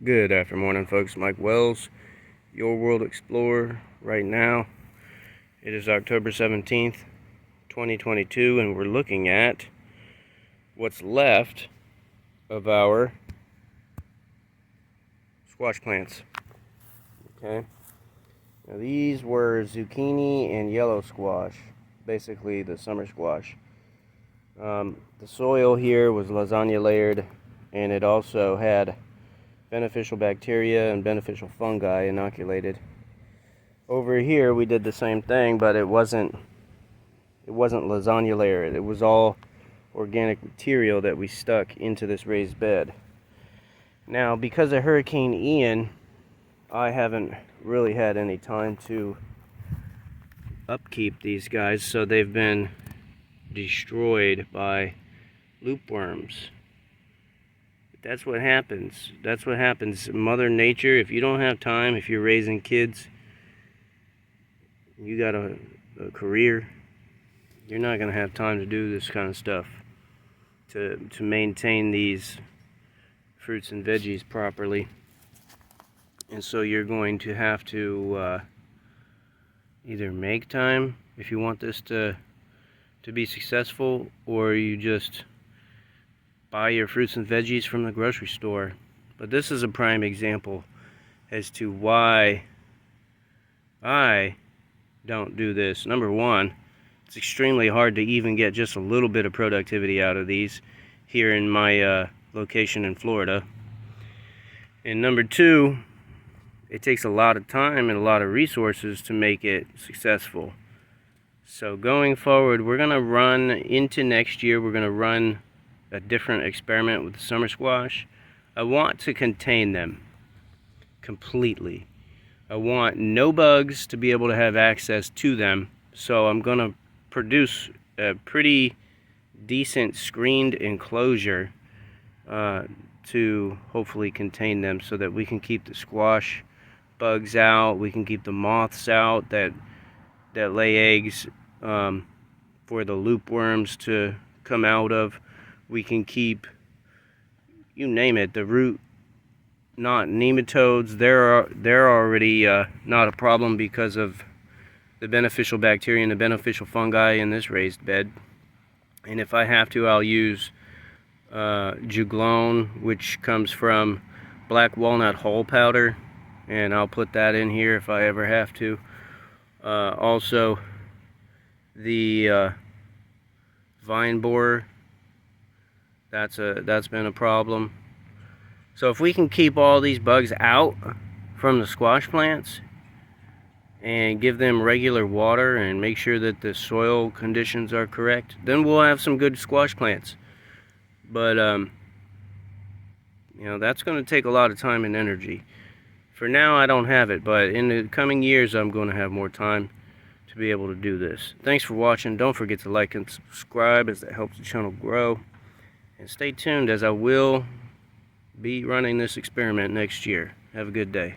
Good afternoon, folks. Mike Wells, your World Explorer. Right now, it is October 17th, 2022, and we're looking at what's left of our squash plants. Okay, now these were zucchini and yellow squash, basically the summer squash. The soil here was lasagna layered, and it also had beneficial bacteria and beneficial fungi inoculated. Over here we did the same thing, but it wasn't lasagna layered. It was all organic material that we stuck into this raised bed. Now, because of Hurricane Ian, I haven't really had any time to upkeep these guys, so they've been destroyed by loopworms. That's what happens. That's what happens. Mother Nature, if you don't have time, if you're raising kids, you got a career, you're not going to have time to do this kind of stuff, to maintain these fruits and veggies properly. And so you're going to have to either make time if you want this to be successful, or you just buy your fruits and veggies from the grocery store. But this is a prime example as to why I don't do this. Number one, it's extremely hard to even get just a little bit of productivity out of these here in my location in Florida. And number two, it takes a lot of time and a lot of resources to make it successful. So going forward, we're going to run into next year, we're going to run a different experiment with the summer squash. I want to contain them completely. I want no bugs to be able to have access to them, so I'm going to produce a pretty decent screened enclosure to hopefully contain them, so that we can keep the squash bugs out, we can keep the moths out that lay eggs for the loopworms to come out of. We can keep, you name it, the root knot nematodes. They're already not a problem because of the beneficial bacteria and the beneficial fungi in this raised bed. And if I have to, I'll use Juglone, which comes from black walnut hull powder, and I'll put that in here if I ever have to. Also, the vine borer, that's been a problem. So if we can keep all these bugs out from the squash plants and give them regular water and make sure that the soil conditions are correct, then we'll have some good squash plants. But you know, that's going to take a lot of time and energy. For now, I don't have it, but in the coming years, I'm going to have more time to be able to do this. Thanks for watching. Don't forget to like and subscribe, as that helps the channel grow. And stay tuned, as I will be running this experiment next year. Have a good day.